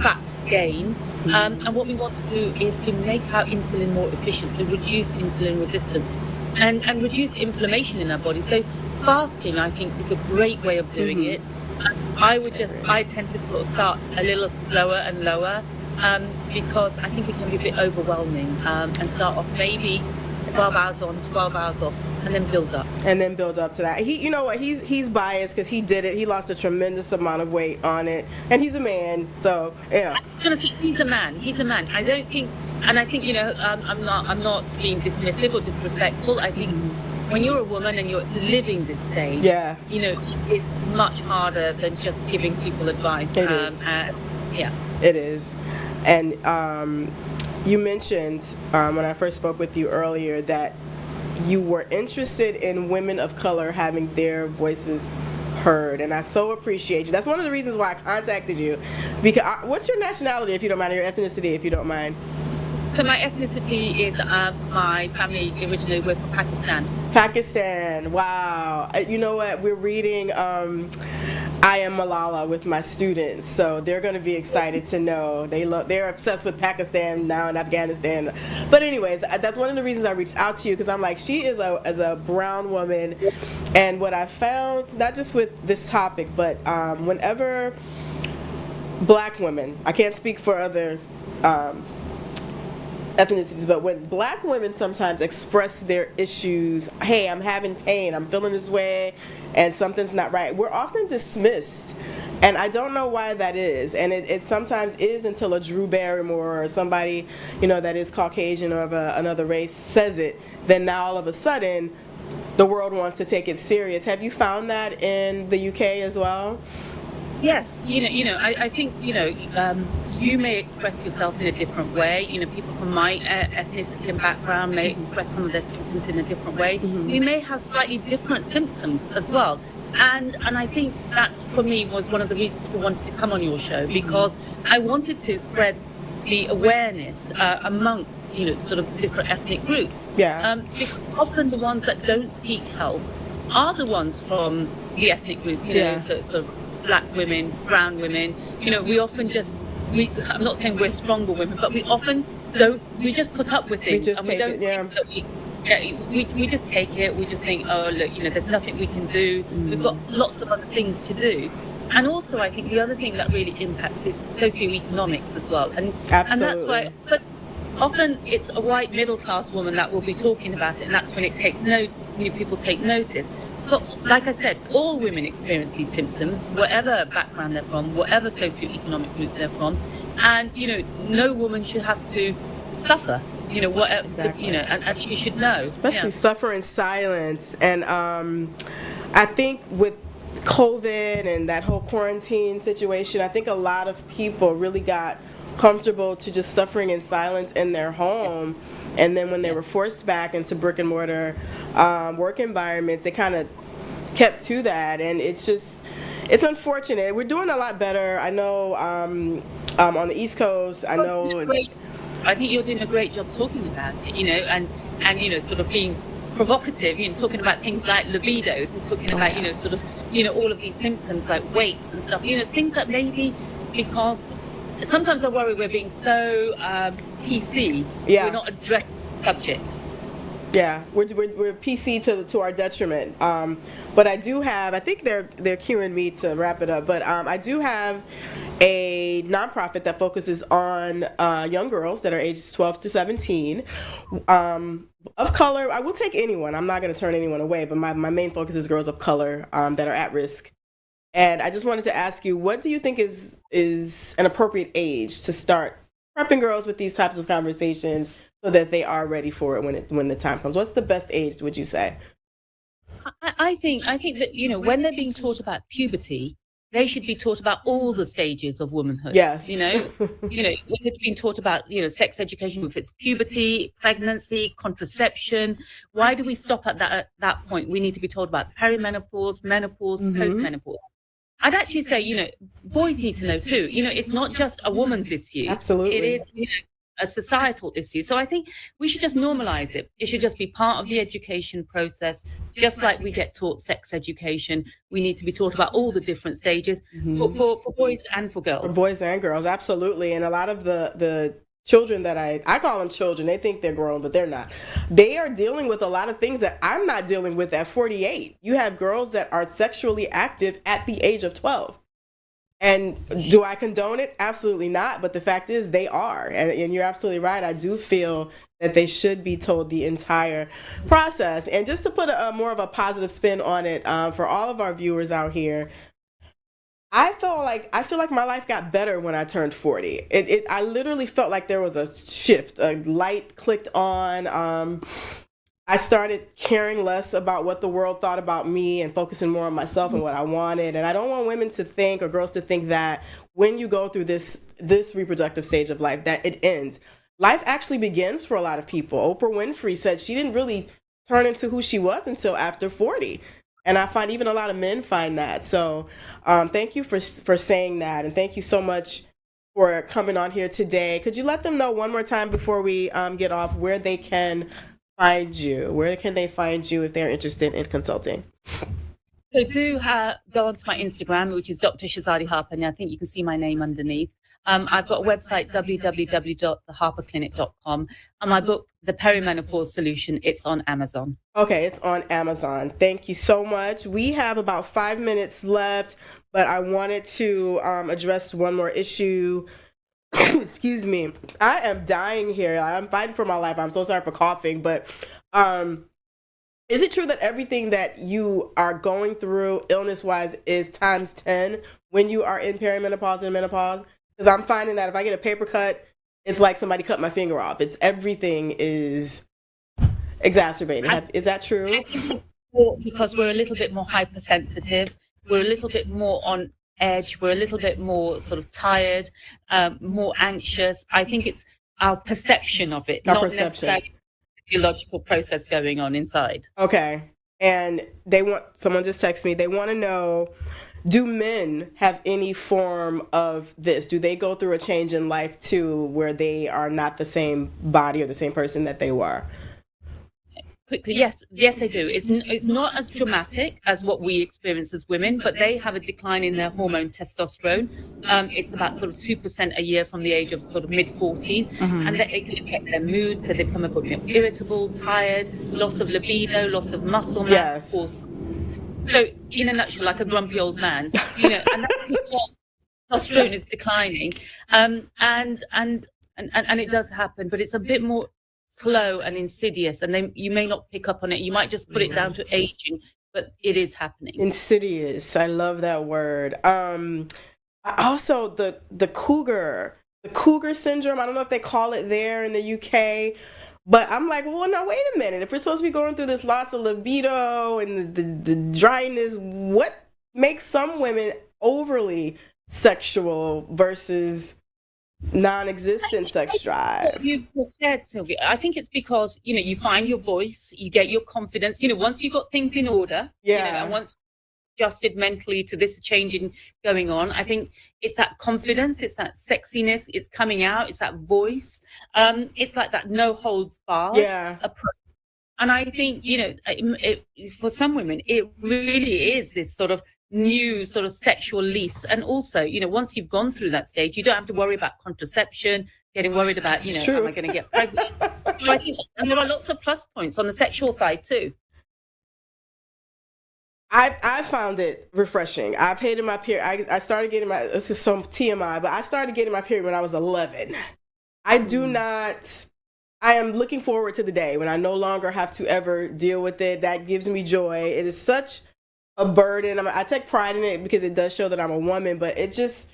S2: fat gain. And what we want to do is to make our insulin more efficient, so reduce insulin resistance and reduce inflammation in our body. So fasting, I think, is a great way of doing it. I tend to sort of start a little slower and lower because I think it can be a bit overwhelming and start off maybe 12 hours on, 12 hours off, and then build up.
S1: And then build up to that. He, you know what? He's biased because he did it. He lost a tremendous amount of weight on it, and he's a man. So yeah.
S2: I'm gonna say he's a man. He's a man. I don't think, and I think I'm not being dismissive or disrespectful. I think when you're a woman and you're living this stage, it's much harder than just giving people advice.
S1: It is.
S2: Yeah.
S1: It is, and you mentioned when I first spoke with you earlier that you were interested in women of color having their voices heard, and I so appreciate you. That's one of the reasons why I contacted you. Because what's your nationality, if you don't mind, or your ethnicity, if you don't mind?
S2: So my ethnicity is my family originally we're from Pakistan.
S1: Pakistan, wow. You know what? We're reading I Am Malala with my students, so they're going to be excited to know. They're obsessed with Pakistan now and Afghanistan. But anyways, that's one of the reasons I reached out to you, because I'm like, she is a brown woman, and what I found, not just with this topic, but whenever black women, I can't speak for other ethnicities, but when black women sometimes express their issues, hey, I'm having pain, I'm feeling this way, and something's not right, we're often dismissed. And I don't know why that is. And it sometimes is until a Drew Barrymore or somebody, that is Caucasian or of another race says it, then now all of a sudden the world wants to take it serious. Have you found that in the UK as well?
S2: Yes, I think you may express yourself in a different way. People from my ethnicity and background may express some of their symptoms in a different way. We may have slightly different symptoms as well, and I think that's, for me, was one of the reasons for wanting to come on your show, because I wanted to spread the awareness amongst sort of different ethnic groups.
S1: Yeah.
S2: Because often the ones that don't seek help are the ones from the ethnic groups. So black women, brown women. We often I'm not saying we're stronger women, but we often don't. We just put up with things,
S1: and we don't.
S2: We just take it. We just think, oh look, there's nothing we can do. We've got lots of other things to do. And also, I think the other thing that really impacts is socioeconomics as well. And that's why. But often it's a white middle class woman that will be talking about it, and that's when it takes people take notice. But like I said, all women experience these symptoms, whatever background they're from, whatever socioeconomic group they're from, and no woman should have to suffer. Whatever,
S1: exactly.
S2: And she should know.
S1: Especially suffer in silence. And I think with COVID and that whole quarantine situation, I think a lot of people really got comfortable to just suffering in silence in their home. And then when they were forced back into brick and mortar work environments, they kind of kept to that. And it's unfortunate. We're doing a lot better. I know on the East Coast, I
S2: think you're doing a great job talking about it, and sort of being provocative, talking about things like libido, and talking about, all of these symptoms like weight and stuff, things that maybe, because sometimes I worry we're being so PC, we're not addressing subjects.
S1: Yeah, we're PC to our detriment. But I do have, I think they're cueing me to wrap it up, but I do have a nonprofit that focuses on young girls that are ages 12 to 17 of color. I will take anyone. I'm not going to turn anyone away, but my main focus is girls of color that are at risk. And I just wanted to ask you, what do you think is an appropriate age to start prepping girls with these types of conversations so that they are ready for it when the time comes? What's the best age, would you say?
S2: I think that when they're being taught about puberty, they should be taught about all the stages of womanhood.
S1: Yes.
S2: When they're being taught about sex education, if it's puberty, pregnancy, contraception, why do we stop at that point? We need to be told about perimenopause, menopause, postmenopause. I'd actually say, boys need to know too. It's not just a woman's issue.
S1: Absolutely.
S2: It is, a societal issue. So I think we should just normalize it. It should just be part of the education process, just like we get taught sex education. We need to be taught about all the different stages for boys and for girls.
S1: For boys and girls, absolutely. And a lot of the children that I call them children, they think they're grown, but they're not. They are dealing with a lot of things that I'm not dealing with at 48. You have girls that are sexually active at the age of 12. And do I condone it? Absolutely not. But the fact is, they are. And you're absolutely right. I do feel that they should be told the entire process. And just to put a more of a positive spin on it, for all of our viewers out here, I feel like my life got better when I turned 40. I literally felt like there was a shift, a light clicked on. I started caring less about what the world thought about me and focusing more on myself and what I wanted. And I don't want women to think, or girls to think, that when you go through this reproductive stage of life that it ends. Life actually begins for a lot of people. Oprah Winfrey said she didn't really turn into who she was until after 40. And I find even a lot of men find that. So thank you for saying that. And thank you so much for coming on here today. Could you let them know one more time before we get off where they can find you? Where can they find you if they're interested in consulting?
S2: So do go onto my Instagram, which is Dr. Shazadi Harper, and I think you can see my name underneath. I've got a website, www.theharperclinic.com, and my book, The Perimenopause Solution, it's on Amazon.
S1: Okay, it's on Amazon. Thank you so much. We have about 5 minutes left, but I wanted to address one more issue. Excuse me. I am dying here. I'm fighting for my life. I'm so sorry for coughing, but is it true that everything that you are going through illness-wise is times 10 when you are in perimenopause and menopause? Because I'm finding that if I get a paper cut, it's like somebody cut my finger off. Everything is exacerbated. Is that true?
S2: Because we're a little bit more hypersensitive. We're a little bit more on edge. We're a little bit more sort of tired, more anxious. I think it's our perception of it, not necessarily the physiological process going on inside.
S1: Okay. And someone just texted me, they want to know, do men have any form of this? Do they go through a change in life too, where they are not the same body or the same person that they were?
S2: Quickly, yes, they do. It's not as dramatic as what we experience as women, but they have a decline in their hormone testosterone. It's about sort of 2% a year from the age of sort of mid-40s, and it can affect their mood, so they become a bit more irritable, tired, loss of libido, loss of muscle mass, of course. So, in a nutshell, like a grumpy old man, and that's because testosterone is declining, and it does happen, but it's a bit more slow and insidious, and then you may not pick up on it. You might just put it down to aging, but it is happening.
S1: Insidious. I love that word. Also, the cougar syndrome. I don't know if they call it there in the UK, but I'm like, well, now wait a minute. If we're supposed to be going through this loss of libido and the dryness, what makes some women overly sexual versus non-existent sex drive?
S2: You've said, Sylvia, I think it's because you find your voice, you get your confidence, once you've got things in order, and once adjusted mentally to this changing going on, I think it's that confidence, it's that sexiness, it's coming out, it's that voice, it's like that no holds barred approach. And I think for some women it really is this sort of new sort of sexual lease. And also, once you've gone through that stage, you don't have to worry about contraception, getting worried about, am I going to get pregnant? So I think, and there are lots of plus points on the sexual side too.
S1: I found it refreshing. I've hated my period. I started getting this is some TMI, but I started getting my period when I was 11. I am looking forward to the day when I no longer have to ever deal with it. That gives me joy. It is such a burden. I take pride in it because it does show that I'm a woman, but it just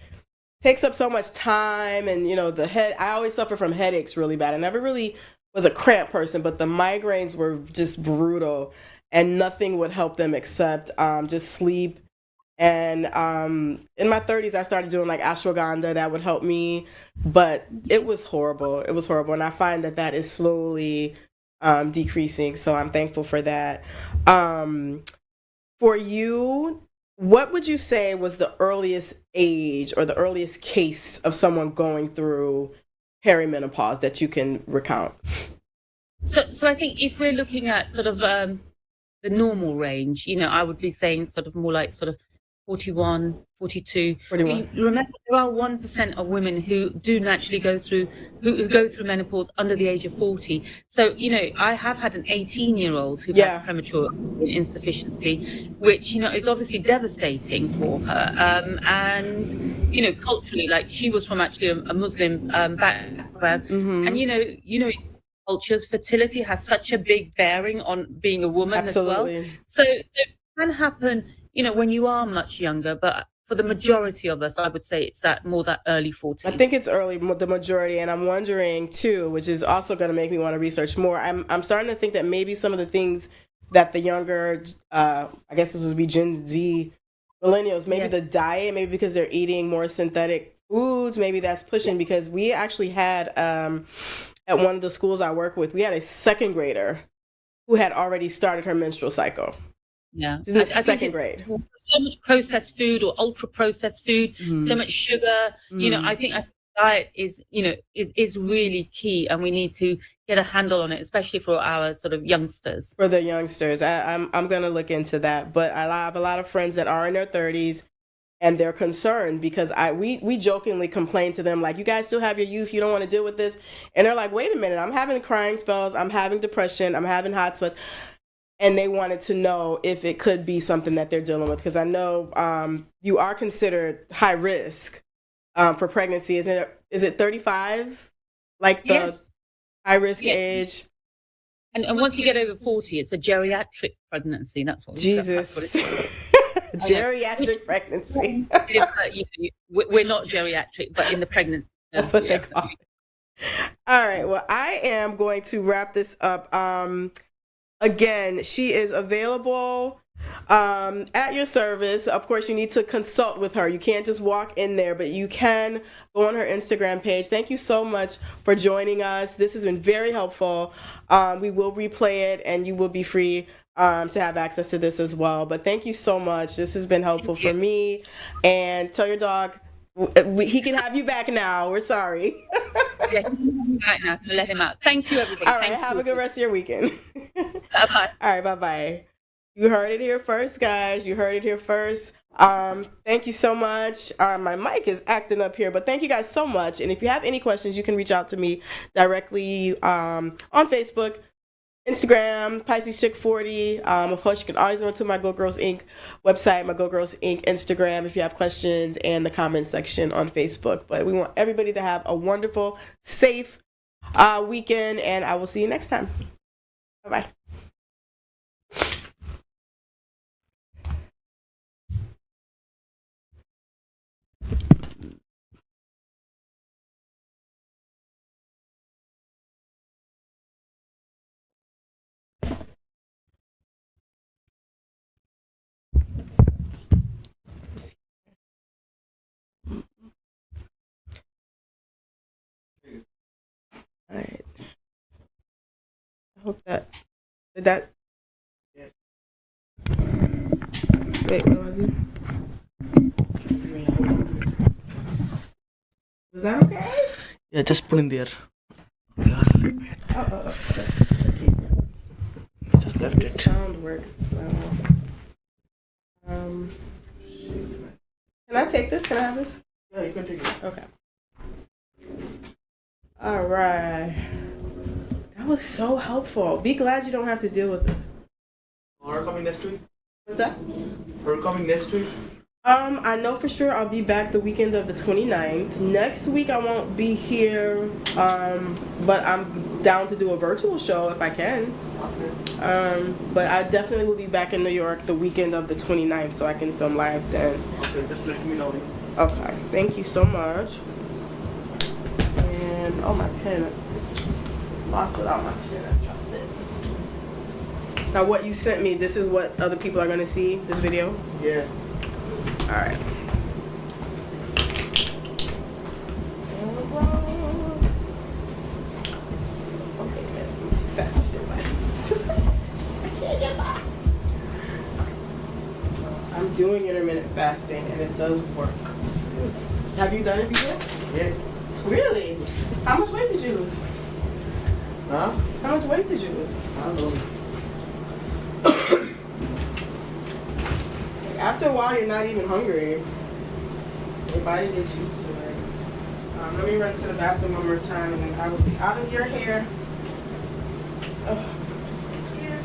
S1: takes up so much time. And I always suffer from headaches really bad. I never really was a cramp person, but the migraines were just brutal, and nothing would help them except just sleep. And in my 30s, I started doing like ashwagandha that would help me, but it was horrible. It was horrible, and I find that is slowly decreasing. So I'm thankful for that. For you, what would you say was the earliest age or the earliest case of someone going through perimenopause that you can recount?
S2: So I think if we're looking at sort of the normal range, I would be saying sort of more like sort of 41, 42.
S1: 41.
S2: Remember, there are 1% of women who do naturally go through, who go through menopause under the age of 40. So, I have had an 18-year-old who had
S1: Yeah.
S2: premature insufficiency, which, is obviously devastating for her. And, culturally, like she was from actually a Muslim background. And, cultures, fertility has such a big bearing on being a woman as well.
S1: Absolutely.
S2: So it can happen, when you are much younger, but for the majority of us, I would say it's that early 40s.
S1: I think it's early, the majority, and I'm wondering too, which is also going to make me want to research more. I'm starting to think that maybe some of the things that the younger, I guess this would be Gen Z millennials, maybe the diet, maybe because they're eating more synthetic foods, maybe that's pushing, because we actually had, at one of the schools I work with, we had a second grader who had already started her menstrual cycle.
S2: Yeah,
S1: she's in the second grade.
S2: So much processed food or ultra processed food, so much sugar. I think diet is really key, and we need to get a handle on it, especially for our sort of youngsters.
S1: For the youngsters, I'm going to look into that. But I have a lot of friends that are in their 30s, and they're concerned because we jokingly complain to them, like, you guys still have your youth, you don't want to deal with this, and they're like, wait a minute, I'm having crying spells, I'm having depression, I'm having hot sweats. And they wanted to know if it could be something that they're dealing with, because I know you are considered high risk for pregnancy. Is it 35, like the high risk age?
S2: And once you get over 40, it's a geriatric pregnancy. That's what.
S1: Jesus.
S2: That's what it's
S1: Geriatric pregnancy.
S2: We're not geriatric, but in the pregnancy.
S1: That's what they call it. All right. Well, I am going to wrap this up. Again, she is available at your service. Of course, you need to consult with her. You can't just walk in there, but you can go on her Instagram page. Thank you so much for joining us. This has been very helpful. We will replay it, and you will be free to have access to this as well. But thank you so much. This has been helpful for me. And tell your dog he can have you back now. We're sorry.
S2: Yeah, right now. Let him out. Thank you, everybody.
S1: All right, have a good rest of your weekend.
S2: Bye-bye.
S1: All right, bye-bye. You heard it here first, guys. You heard it here first. Thank you so much. My mic is acting up here, but thank you guys so much. And if you have any questions, you can reach out to me directly on Facebook, Instagram, Pisces Chick 40. Of course, you can always go to my Go Girls Inc. website, my Go Girls Inc. Instagram if you have questions, and the comment section on Facebook. But we want everybody to have a wonderful, safe weekend, and I will see you next time. Bye-bye. All right. I hope did that. Yes. Wait, what was it? Was that okay?
S3: Yeah, just put in there. Just left
S1: The
S3: it.
S1: sound works well. Can I take this? Can I have this?
S3: Yeah, you can take it.
S1: Okay. All right. That was so helpful. Be glad you don't have to deal with this.
S3: Her coming next week?
S1: What's that?
S3: Her coming next week?
S1: I know for sure I'll be back the weekend of the 29th. Next week I won't be here, but I'm down to do a virtual show if I can.
S3: Okay.
S1: But I definitely will be back in New York the weekend of the 29th, so I can film live then.
S3: Okay, just let me know.
S1: Okay, thank you so much. And oh, my pen. It's lost without my pen. I dropped it. Now what you sent me, this is what other people are gonna see, this video?
S3: Yeah.
S1: Alright. Okay, man, I'm too fast to fit by. I can't get by. I'm doing intermittent fasting and it does work. Have you done it before?
S3: Yeah.
S1: Really? How much weight did you lose?
S3: Huh?
S1: How much weight did you lose?
S3: I don't know.
S1: After after a while, you're not even hungry. Your body gets used to it. Let me run to the bathroom one more time, and then I will be out of your hair. Here.